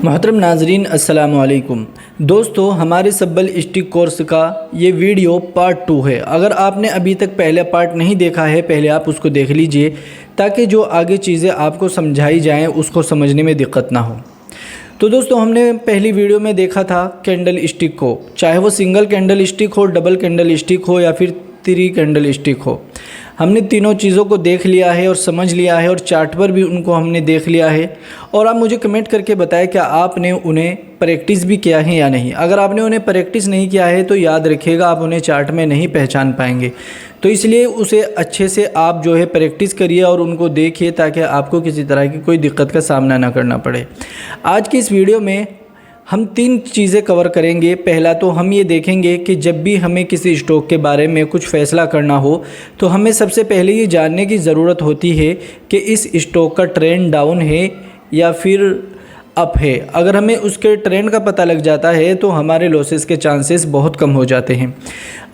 मोहतरम नाजरीन अस्सलाम वालेकुम। दोस्तों, हमारे सब्बल स्टिक कोर्स का ये वीडियो पार्ट 2 है। अगर आपने अभी तक पहला पार्ट नहीं देखा है, पहले आप उसको देख लीजिए ताकि जो आगे चीज़ें आपको समझाई जाएं उसको समझने में दिक्कत ना हो। तो दोस्तों, हमने पहली वीडियो में देखा था कैंडल स्टिक को, चाहे वो सिंगल कैंडल स्टिक हो, डबल कैंडल स्टिक हो या फिर 3 कैंडल स्टिक हो। हमने तीनों चीज़ों को देख लिया है और समझ लिया है और चार्ट पर भी उनको हमने देख लिया है। और आप मुझे कमेंट करके बताएं क्या आपने उन्हें प्रैक्टिस भी किया है या नहीं। अगर आपने उन्हें प्रैक्टिस नहीं किया है तो याद रखिएगा आप उन्हें चार्ट में नहीं पहचान पाएंगे। तो इसलिए उसे अच्छे से आप जो है प्रैक्टिस करिए और उनको देखिए ताकि आपको किसी तरह की कोई दिक्कत का सामना ना करना पड़े। आज की इस वीडियो में हम 3 चीज़ें कवर करेंगे। पहला तो हम ये देखेंगे कि जब भी हमें किसी स्टॉक के बारे में कुछ फ़ैसला करना हो तो हमें सबसे पहले ये जानने की ज़रूरत होती है कि इस स्टॉक का ट्रेंड डाउन है या फिर अप है। अगर हमें उसके ट्रेंड का पता लग जाता है तो हमारे लॉसेस के चांसेस बहुत कम हो जाते हैं।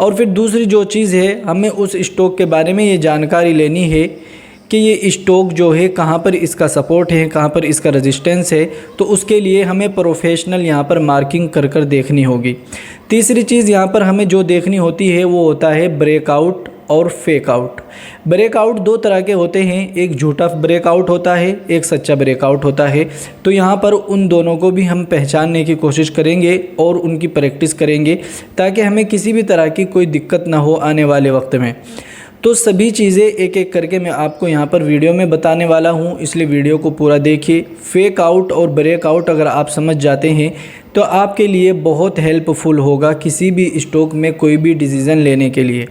और फिर दूसरी जो चीज़ है, हमें उस स्टॉक के बारे में ये जानकारी लेनी है कि ये स्टॉक जो है कहाँ पर इसका सपोर्ट है, कहाँ पर इसका रेजिस्टेंस है। तो उसके लिए हमें प्रोफेशनल यहाँ पर मार्किंग कर कर देखनी होगी। तीसरी चीज़ यहाँ पर हमें जो देखनी होती है वो होता है ब्रेकआउट और फेक आउट। ब्रेकआउट 2 तरह के होते हैं, एक झूठा ब्रेकआउट होता है, एक सच्चा ब्रेकआउट होता है। तो यहाँ पर उन दोनों को भी हम पहचानने की कोशिश करेंगे और उनकी प्रैक्टिस करेंगे ताकि हमें किसी भी तरह की कोई दिक्कत ना हो आने वाले वक्त में। तो सभी चीज़ें एक एक करके मैं आपको यहाँ पर वीडियो में बताने वाला हूँ, इसलिए वीडियो को पूरा देखिए। फेक आउट और ब्रेकआउट अगर आप समझ जाते हैं तो आपके लिए बहुत हेल्पफुल होगा किसी भी स्टॉक में कोई भी डिसीज़न लेने के लिए।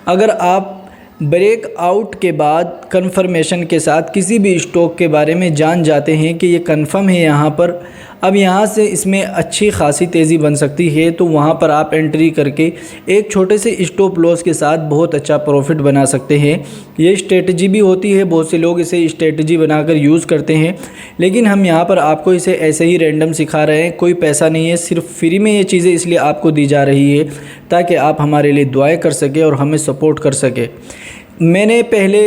अगर आप ब्रेक आउट के बाद कंफर्मेशन के साथ किसी भी स्टॉक के बारे में जान जाते हैं कि ये कंफर्म है यहाँ पर, अब यहाँ से इसमें अच्छी खासी तेज़ी बन सकती है, तो वहाँ पर आप एंट्री करके एक छोटे से स्टॉप लॉस के साथ बहुत अच्छा प्रॉफिट बना सकते हैं। ये स्ट्रेटजी भी होती है, बहुत से लोग इसे स्ट्रेटजी बनाकर यूज़ करते हैं, लेकिन हम यहाँ पर आपको इसे ऐसे ही रैंडम सिखा रहे हैं। कोई पैसा नहीं है, सिर्फ फ्री में ये चीज़ें इसलिए आपको दी जा रही है ताकि आप हमारे लिए दुआएं कर सकें और हमें सपोर्ट कर सकें। मैंने पहले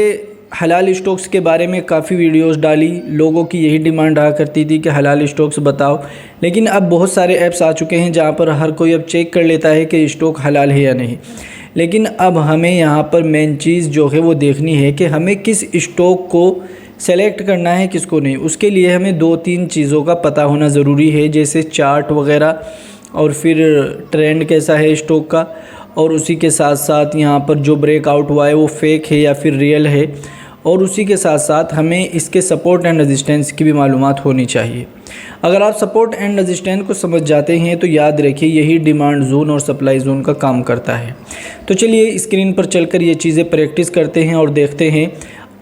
हलाल स्टॉक्स के बारे में काफ़ी वीडियोस डाली, लोगों की यही डिमांड रहा करती थी कि हलाल स्टॉक्स बताओ। लेकिन अब बहुत सारे ऐप्स आ चुके हैं जहां पर हर कोई अब चेक कर लेता है कि स्टॉक हलाल है या नहीं। लेकिन अब हमें यहां पर मेन चीज़ जो है वो देखनी है कि हमें किस स्टॉक को सेलेक्ट करना है, किसको नहीं। उसके लिए हमें 2-3 चीज़ों का पता होना ज़रूरी है, जैसे चार्ट वगैरह और फिर ट्रेंड कैसा है स्टॉक का, और उसी के साथ साथ यहाँ पर जो ब्रेकआउट हुआ है वो फेक है या फिर रियल है। और उसी के साथ साथ हमें इसके सपोर्ट एंड रेजिस्टेंस की भी मालूमात होनी चाहिए। अगर आप सपोर्ट एंड रेजिस्टेंस को समझ जाते हैं तो याद रखिए यही डिमांड जोन और सप्लाई जोन का काम करता है। तो चलिए स्क्रीन पर चलकर ये चीज़ें प्रैक्टिस करते हैं और देखते हैं।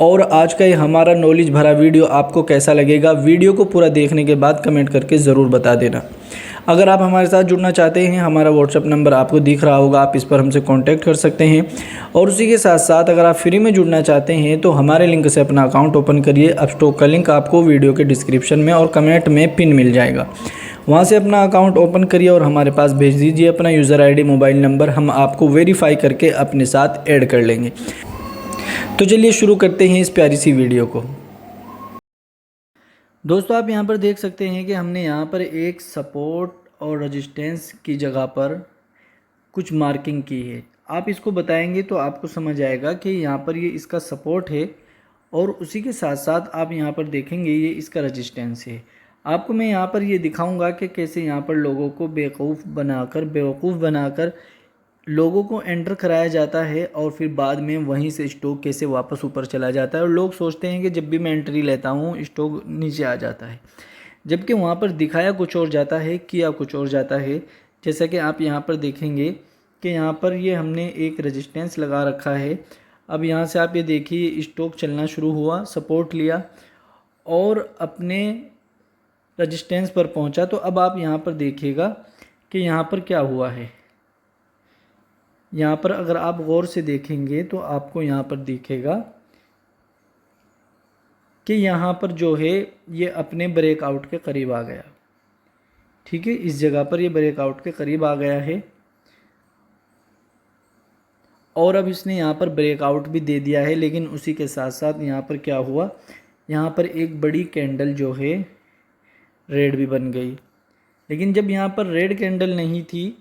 और आज का ये हमारा नॉलेज भरा वीडियो आपको कैसा लगेगा, वीडियो को पूरा देखने के बाद कमेंट करके ज़रूर बता देना। अगर आप हमारे साथ जुड़ना चाहते हैं, हमारा व्हाट्सअप नंबर आपको दिख रहा होगा, आप इस पर हमसे कांटेक्ट कर सकते हैं। और उसी के साथ साथ अगर आप फ्री में जुड़ना चाहते हैं तो हमारे लिंक से अपना अकाउंट ओपन करिए। अब स्टॉक का लिंक आपको वीडियो के डिस्क्रिप्शन में और कमेंट में पिन मिल जाएगा, वहाँ से अपना अकाउंट ओपन करिए और हमारे पास भेज दीजिए अपना यूज़र ID, मोबाइल नंबर। हम आपको वेरीफाई करके अपने साथ ऐड कर लेंगे। तो चलिए शुरू करते हैं इस प्यारी सी वीडियो को। दोस्तों, आप यहाँ पर देख सकते हैं कि हमने यहाँ पर एक सपोर्ट और रेजिस्टेंस की जगह पर कुछ मार्किंग की है। आप इसको बताएंगे तो आपको समझ आएगा कि यहाँ पर ये इसका सपोर्ट है और उसी के साथ साथ आप यहाँ पर देखेंगे ये इसका रेजिस्टेंस है। आपको मैं यहाँ पर ये दिखाऊंगा कि कैसे यहाँ पर लोगों को बेवकूफ़ बनाकर लोगों को एंटर कराया जाता है और फिर बाद में वहीं से स्टॉक कैसे वापस ऊपर चला जाता है। और लोग सोचते हैं कि जब भी मैं एंट्री लेता हूँ स्टॉक नीचे आ जाता है, जबकि वहाँ पर दिखाया कुछ और जाता है, किया कुछ और जाता है। जैसा कि आप यहाँ पर देखेंगे कि यहाँ पर ये हमने एक रेजिस्टेंस लगा रखा है। अब यहाँ से आप ये देखिए स्टॉक चलना शुरू हुआ, सपोर्ट लिया और अपने रेजिस्टेंस पर पहुँचा। तो अब आप यहाँ पर देखिएगा कि यहाँ पर क्या हुआ है। यहाँ पर अगर आप गौर से देखेंगे तो आपको यहाँ पर दिखेगा कि यहाँ पर जो है ये अपने ब्रेकआउट के करीब आ गया। ठीक है, इस जगह पर ये ब्रेकआउट के करीब आ गया है और अब इसने यहाँ पर ब्रेकआउट भी दे दिया है। लेकिन उसी के साथ साथ यहाँ पर क्या हुआ, यहाँ पर एक बड़ी कैंडल जो है रेड भी बन गई। लेकिन जब यहाँ पर रेड कैंडल नहीं थी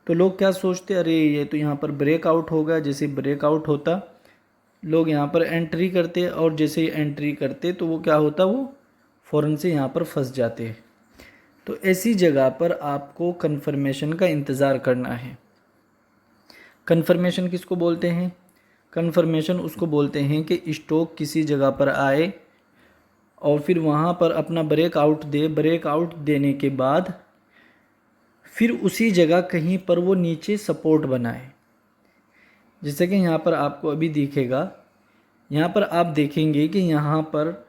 तो लोग क्या सोचते, अरे ये तो यहाँ पर ब्रेकआउट होगा। जैसे ब्रेकआउट होता लोग यहाँ पर एंट्री करते, और जैसे ही एंट्री करते तो वो क्या होता, वो फ़ौरन से यहाँ पर फंस जाते। तो ऐसी जगह पर आपको कन्फर्मेशन का इंतज़ार करना है। कन्फर्मेशन किसको बोलते हैं? कन्फर्मेशन उसको बोलते हैं कि स्टॉक किसी जगह पर आए और फिर वहाँ पर अपना ब्रेकआउट दे। ब्रेकआउट देने के बाद फिर उसी जगह कहीं पर वो नीचे सपोर्ट बनाए। जैसे कि यहाँ पर आपको अभी दिखेगा, यहाँ पर आप देखेंगे कि यहाँ पर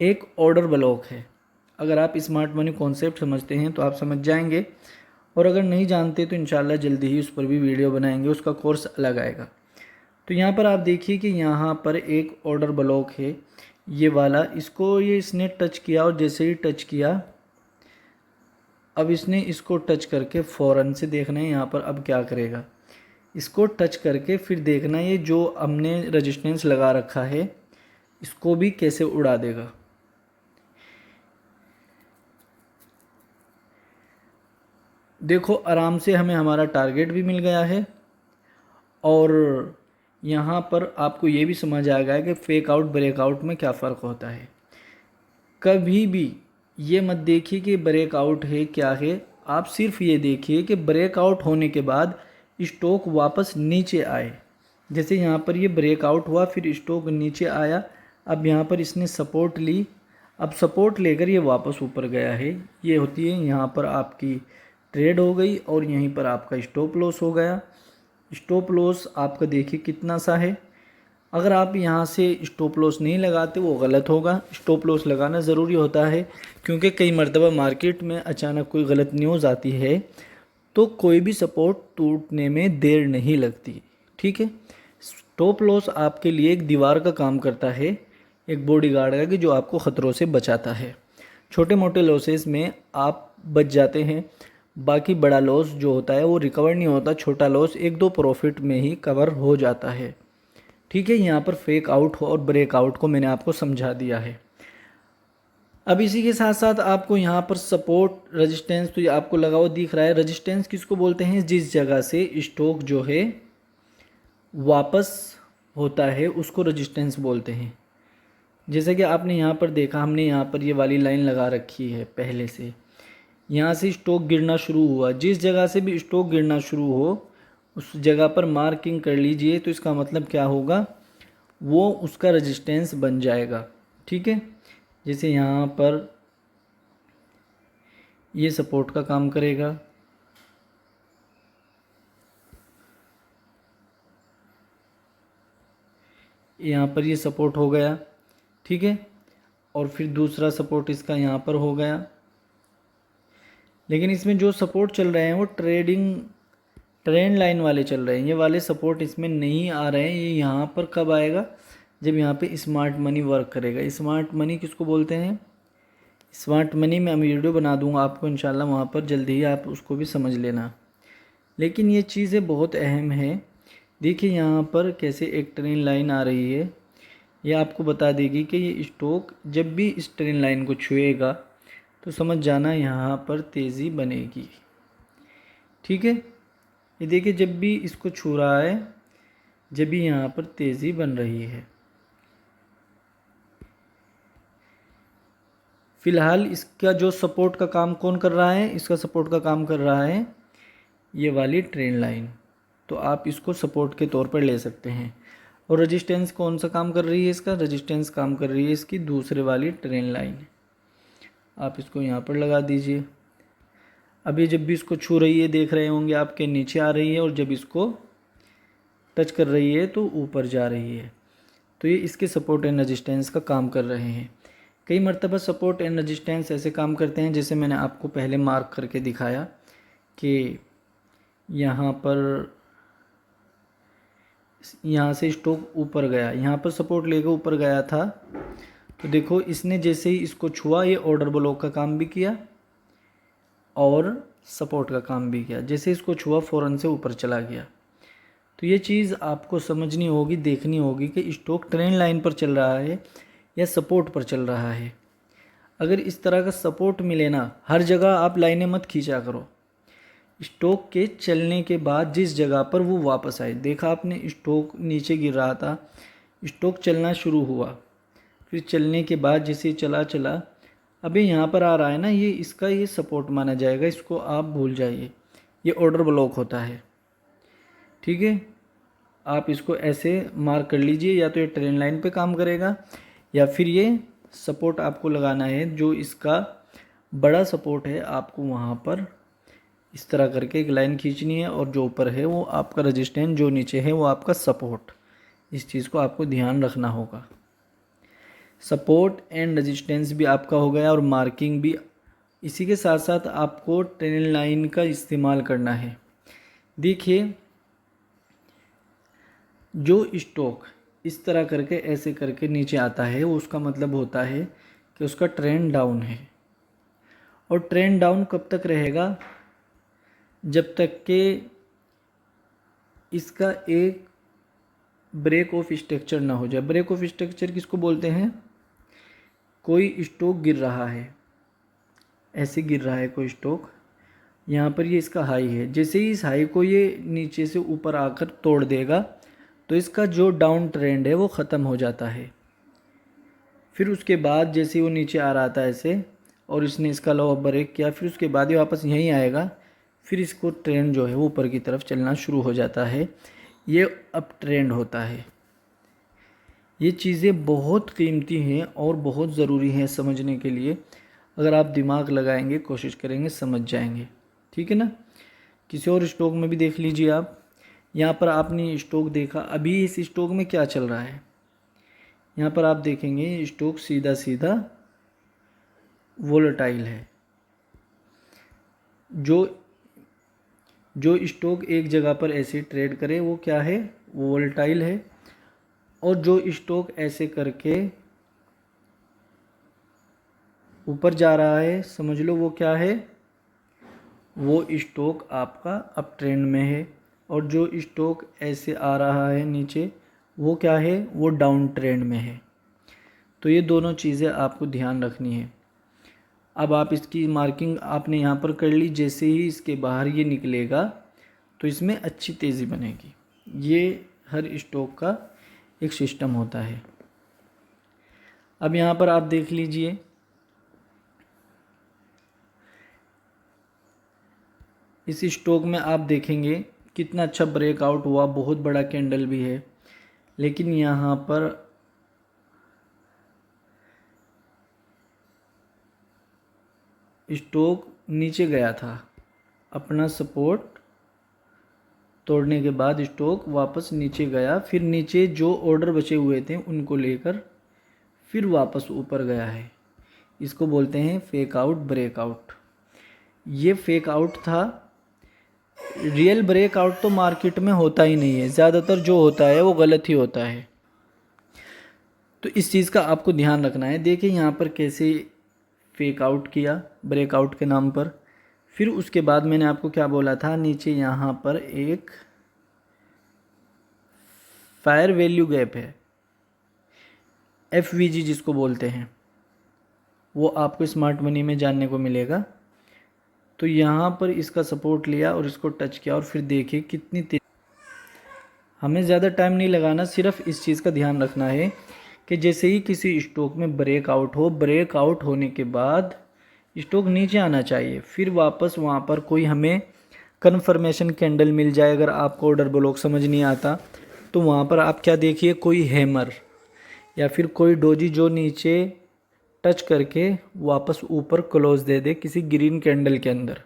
एक ऑर्डर ब्लॉक है। अगर आप स्मार्ट मनी कॉन्सेप्ट समझते हैं तो आप समझ जाएंगे, और अगर नहीं जानते तो इंशाल्लाह जल्दी ही उस पर भी वीडियो बनाएंगे, उसका कोर्स अलग आएगा। तो यहाँ पर आप देखिए कि यहाँ पर एक ऑर्डर ब्लॉक है, ये वाला। इसको ये इसने टच किया, और जैसे ही टच किया अब इसने इसको टच करके फ़ौरन से देखना है यहाँ पर अब क्या करेगा। इसको टच करके फिर देखना है ये जो हमने रेजिस्टेंस लगा रखा है इसको भी कैसे उड़ा देगा। देखो आराम से हमें हमारा टारगेट भी मिल गया है, और यहाँ पर आपको ये भी समझ आ गया कि फेक आउट ब्रेकआउट में क्या फ़र्क होता है। कभी भी ये मत देखिए कि ब्रेकआउट है क्या है, आप सिर्फ ये देखिए कि ब्रेकआउट होने के बाद स्टॉक वापस नीचे आए। जैसे यहाँ पर ये ब्रेकआउट हुआ, फिर स्टॉक नीचे आया, अब यहाँ पर इसने सपोर्ट ली, अब सपोर्ट लेकर ये वापस ऊपर गया है। ये होती है यहाँ पर आपकी ट्रेड हो गई, और यहीं पर आपका स्टॉप लॉस हो गया। स्टॉप लॉस आपका देखिए कितना सा है। अगर आप यहाँ से स्टॉप लॉस नहीं लगाते वो गलत होगा। स्टॉप लॉस लगाना ज़रूरी होता है, क्योंकि कई मरतबा मार्केट में अचानक कोई गलत न्यूज़ आती है तो कोई भी सपोर्ट टूटने में देर नहीं लगती। ठीक है, स्टॉप लॉस आपके लिए एक दीवार का काम करता है, एक बॉडीगार्ड का, कि जो आपको ख़तरों से बचाता है। छोटे मोटे लॉसेस में आप बच जाते हैं, बाकी बड़ा लॉस जो होता है वो रिकवर नहीं होता। छोटा लॉस एक दो प्रॉफिट में ही कवर हो जाता है। ठीक है, यहाँ पर फेक आउट और ब्रेकआउट को मैंने आपको समझा दिया है। अब इसी के साथ साथ आपको यहाँ पर सपोर्ट रेजिस्टेंस तो ये आपको लगा हुआ दिख रहा है। रेजिस्टेंस किसको बोलते हैं? जिस जगह से स्टॉक जो है वापस होता है उसको रेजिस्टेंस बोलते हैं। जैसे कि आपने यहाँ पर देखा, हमने यहाँ पर ये वाली लाइन लगा रखी है पहले से। यहाँ से स्टॉक गिरना शुरू हुआ, जिस जगह से भी स्टॉक गिरना शुरू हो उस जगह पर मार्किंग कर लीजिए। तो इसका मतलब क्या होगा, वो उसका रेजिस्टेंस बन जाएगा। ठीक है, जैसे यहाँ पर ये सपोर्ट का काम करेगा, यहाँ पर ये सपोर्ट हो गया। ठीक है, और फिर दूसरा सपोर्ट इसका यहाँ पर हो गया। लेकिन इसमें जो सपोर्ट चल रहे हैं वो ट्रेंड लाइन वाले चल रहे हैं, ये वाले सपोर्ट इसमें नहीं आ रहे हैं। ये यहाँ पर कब आएगा? जब यहाँ पे स्मार्ट मनी वर्क करेगा। स्मार्ट मनी किसको बोलते हैं? स्मार्ट मनी में मैं वीडियो बना दूंगा आपको इंशाल्लाह, वहाँ पर जल्दी ही आप उसको भी समझ लेना। लेकिन ये चीज़ें बहुत अहम है। देखिए यहाँ पर कैसे एक ट्रेंड लाइन आ रही है, ये आपको बता देगी कि ये स्टॉक जब भी इस ट्रेंड लाइन को छुएगा तो समझ जाना यहाँ पर तेज़ी बनेगी। ठीक है, ये देखिए जब भी इसको छू रहा है जब भी यहाँ पर तेज़ी बन रही है। फ़िलहाल इसका जो सपोर्ट का काम कौन कर रहा है? इसका सपोर्ट का काम कर रहा है ये वाली ट्रेंड लाइन, तो आप इसको सपोर्ट के तौर पर ले सकते हैं। और रेजिस्टेंस कौन सा काम कर रही है? इसका रेजिस्टेंस काम कर रही है इसकी दूसरे वाली ट्रेंड लाइन। आप इसको यहाँ पर लगा दीजिए। अब ये जब भी इसको छू रही है देख रहे होंगे आपके नीचे आ रही है, और जब इसको टच कर रही है तो ऊपर जा रही है। तो ये इसके सपोर्ट एंड रेजिस्टेंस का काम कर रहे हैं। कई मरतबा सपोर्ट एंड रेजिस्टेंस ऐसे काम करते हैं जैसे मैंने आपको पहले मार्क करके दिखाया कि यहाँ से स्टॉक ऊपर गया, यहाँ पर सपोर्ट लेकर ऊपर गया था। तो देखो इसने जैसे ही इसको छुआ ये ऑर्डर ब्लॉक का काम भी किया और सपोर्ट का काम भी किया। जैसे इसको छुआ फ़ौरन से ऊपर चला गया। तो ये चीज़ आपको समझनी होगी, देखनी होगी कि स्टॉक ट्रेंड लाइन पर चल रहा है या सपोर्ट पर चल रहा है। अगर इस तरह का सपोर्ट मिले ना, हर जगह आप लाइनें मत खींचा करो। स्टॉक के चलने के बाद जिस जगह पर वो वापस आए, देखा आपने स्टॉक नीचे गिर रहा था, स्टॉक चलना शुरू हुआ, फिर चलने के बाद जैसे चला चला अभी यहाँ पर आ रहा है ना, ये इसका ये सपोर्ट माना जाएगा, इसको आप भूल जाइए, ये ऑर्डर ब्लॉक होता है। ठीक है, आप इसको ऐसे मार्क कर लीजिए, या तो ये ट्रेंड लाइन पे काम करेगा या फिर ये सपोर्ट आपको लगाना है, जो इसका बड़ा सपोर्ट है आपको वहाँ पर इस तरह करके एक लाइन खींचनी है, और जो ऊपर है वो आपका रेजिस्टेंस, जो नीचे है वो आपका सपोर्ट। इस चीज़ को आपको ध्यान रखना होगा। सपोर्ट एंड रेजिस्टेंस भी आपका हो गया और मार्किंग भी। इसी के साथ साथ आपको ट्रेंड लाइन का इस्तेमाल करना है। देखिए, जो स्टॉक इस तरह करके ऐसे करके नीचे आता है, उसका मतलब होता है कि उसका ट्रेंड डाउन है। और ट्रेंड डाउन कब तक रहेगा? जब तक कि इसका एक ब्रेक ऑफ स्ट्रक्चर ना हो जाए। ब्रेक ऑफ स्ट्रक्चर किसको बोलते हैं? कोई स्टॉक गिर रहा है, ऐसे गिर रहा है कोई स्टॉक, यहाँ पर ये इसका हाई है, जैसे ही इस हाई को ये नीचे से ऊपर आकर तोड़ देगा तो इसका जो डाउन ट्रेंड है वो ख़त्म हो जाता है। फिर उसके बाद जैसे वो नीचे आ रहा था ऐसे, और इसने इसका लो ब्रेक किया, फिर उसके बाद ये वापस यहीं आएगा, फिर इसको ट्रेंड जो है वो ऊपर की तरफ चलना शुरू हो जाता है। ये अप ट्रेंड होता है। ये चीज़ें बहुत कीमती हैं और बहुत ज़रूरी हैं समझने के लिए। अगर आप दिमाग लगाएंगे, कोशिश करेंगे, समझ जाएंगे। ठीक है ना। किसी और स्टॉक में भी देख लीजिए आप। यहाँ पर आपने स्टॉक देखा, अभी इस स्टॉक में क्या चल रहा है, यहाँ पर आप देखेंगे स्टॉक सीधा सीधा वोलेटाइल है। जो स्टॉक एक जगह पर ऐसे ट्रेड करे वो क्या है? वो वोलेटाइल है। और जो स्टॉक ऐसे करके ऊपर जा रहा है, समझ लो वो क्या है? वो स्टॉक आपका अप ट्रेंड में है। और जो स्टॉक ऐसे आ रहा है नीचे, वो क्या है? वो डाउन ट्रेंड में है। तो ये दोनों चीज़ें आपको ध्यान रखनी है। अब आप इसकी मार्किंग आपने यहाँ पर कर ली, जैसे ही इसके बाहर ये निकलेगा तो इसमें अच्छी तेज़ी बनेगी। ये हर स्टॉक का एक सिस्टम होता है। अब यहाँ पर आप देख लीजिए, इस स्टॉक में आप देखेंगे कितना अच्छा ब्रेकआउट हुआ, बहुत बड़ा कैंडल भी है, लेकिन यहाँ पर स्टॉक नीचे गया था। अपना सपोर्ट तोड़ने के बाद स्टॉक वापस नीचे गया, फिर नीचे जो ऑर्डर बचे हुए थे उनको लेकर फिर वापस ऊपर गया है। इसको बोलते हैं फेक आउट ब्रेकआउट। ये फेक आउट था। रियल ब्रेकआउट तो मार्केट में होता ही नहीं है, ज़्यादातर जो होता है वो गलत ही होता है। तो इस चीज़ का आपको ध्यान रखना है। देखिए यहाँ पर कैसे फेक आउट किया ब्रेकआउट के नाम पर। फिर उसके बाद मैंने आपको क्या बोला था, नीचे यहाँ पर एक फायर वैल्यू गैप है, FVG जिसको बोलते हैं, वो आपको स्मार्ट मनी में जानने को मिलेगा। तो यहाँ पर इसका सपोर्ट लिया और इसको टच किया, और फिर देखिए कितनी तेज। हमें ज़्यादा टाइम नहीं लगाना, सिर्फ इस चीज़ का ध्यान रखना है कि जैसे ही किसी स्टॉक में ब्रेकआउट हो, ब्रेकआउट होने के बाद स्टॉक नीचे आना चाहिए, फिर वापस वहाँ पर कोई हमें कन्फर्मेशन कैंडल मिल जाए। अगर आपको ऑर्डर ब्लॉक समझ नहीं आता तो वहाँ पर आप क्या देखिए, कोई हैमर या फिर कोई डोजी जो नीचे टच करके वापस ऊपर क्लोज दे दे किसी ग्रीन कैंडल के अंदर,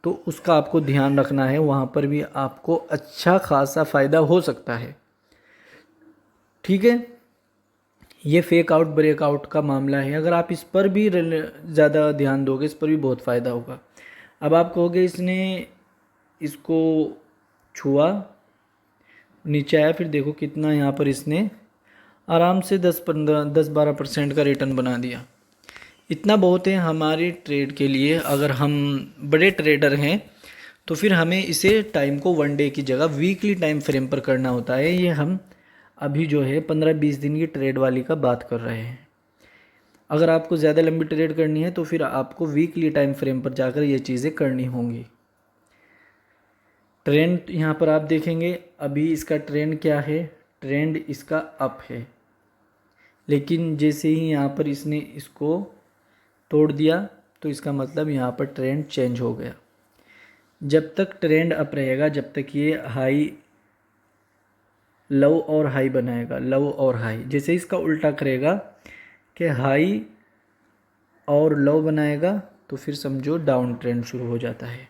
तो उसका आपको ध्यान रखना है। वहाँ पर भी आपको अच्छा खासा फ़ायदा हो सकता है। ठीक है, ये फेक आउट ब्रेकआउट का मामला है। अगर आप इस पर भी ज़्यादा ध्यान दोगे, इस पर भी बहुत फ़ायदा होगा। अब आप कहोगे इसने इसको छुआ, नीचे आया, फिर देखो कितना यहाँ पर इसने आराम से 10-12% का रिटर्न बना दिया। इतना बहुत है हमारे ट्रेड के लिए। अगर हम बड़े ट्रेडर हैं तो फिर हमें इसे टाइम को 1 डे की जगह वीकली टाइम फ्रेम पर करना होता है। ये हम अभी जो है 15-20 दिन की ट्रेड वाली का बात कर रहे हैं। अगर आपको ज़्यादा लंबी ट्रेड करनी है तो फिर आपको वीकली टाइम फ्रेम पर जाकर ये चीज़ें करनी होंगी। ट्रेंड यहाँ पर आप देखेंगे, अभी इसका ट्रेंड क्या है, ट्रेंड इसका अप है, लेकिन जैसे ही यहाँ पर इसने इसको तोड़ दिया तो इसका मतलब यहाँ पर ट्रेंड चेंज हो गया। जब तक ट्रेंड अप रहेगा, जब तक ये हाई लो और हाई बनाएगा, लो और हाई, जैसे इसका उल्टा करेगा कि हाई और लो बनाएगा तो फिर समझो डाउन ट्रेंड शुरू हो जाता है।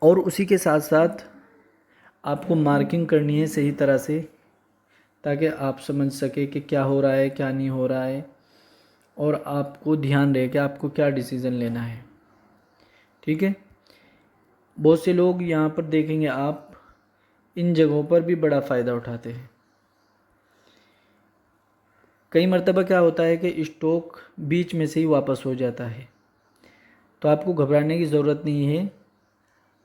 और उसी के साथ साथ आपको मार्किंग करनी है सही तरह से, ताकि आप समझ सके कि क्या हो रहा है क्या नहीं हो रहा है, और आपको ध्यान रहे कि आपको क्या डिसीज़न लेना है। ठीक है, बहुत से लोग यहाँ पर देखेंगे आप इन जगहों पर भी बड़ा फ़ायदा उठाते हैं। कई मर्तबा क्या होता है कि स्टॉक बीच में से ही वापस हो जाता है, तो आपको घबराने की ज़रूरत नहीं है।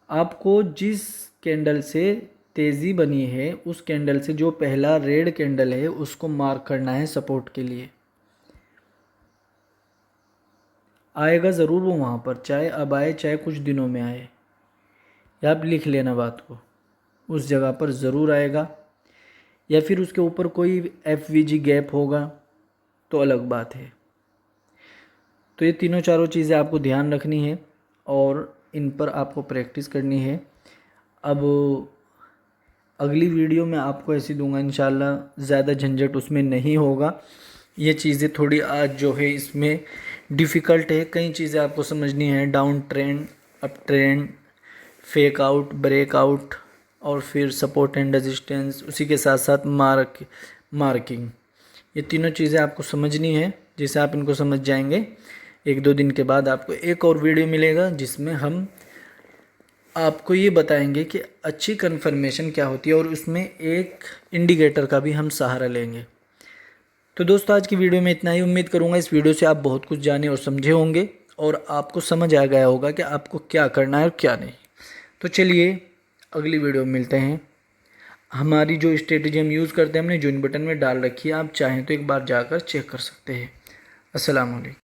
आपको जिस कैंडल से तेज़ी बनी है उस कैंडल से जो पहला रेड कैंडल है उसको मार्क करना है सपोर्ट के लिए। आएगा ज़रूर वो वहाँ पर, चाहे अब आए चाहे कुछ दिनों में आए, या आप लिख लेना बात को, उस जगह पर ज़रूर आएगा। या फिर उसके ऊपर कोई FVG गैप होगा तो अलग बात है। तो ये तीनों चारों चीज़ें आपको ध्यान रखनी है और इन पर आपको प्रैक्टिस करनी है। अब अगली वीडियो में आपको ऐसी दूंगा इंशाल्लाह, ज़्यादा झंझट उसमें नहीं होगा। ये चीज़ें थोड़ी आज जो है इसमें डिफ़िकल्ट है, कई चीज़ें आपको समझनी है, down trend, up trend, fake out, break out, और फिर सपोर्ट एंड रेजिस्टेंस, उसी के साथ साथ मार्किंग। ये तीनों चीज़ें आपको समझनी है। जैसे आप इनको समझ जाएंगे, 1-2 दिन के बाद आपको एक और वीडियो मिलेगा जिसमें हम आपको ये बताएंगे कि अच्छी कन्फर्मेशन क्या होती है, और उसमें एक इंडिकेटर का भी हम सहारा लेंगे। तो दोस्तों आज की वीडियो में इतना ही। उम्मीद करूँगा इस वीडियो से आप बहुत कुछ जाने और समझे होंगे और आपको समझ आ गया होगा कि आपको क्या करना है और क्या नहीं। तो चलिए अगली वीडियो में मिलते हैं। हमारी जो स्ट्रेटजी हम यूज़ करते हैं हमने ज्वाइन बटन में डाल रखी है, आप चाहें तो एक बार जाकर चेक कर सकते हैं। अस्सलाम वालेकुम।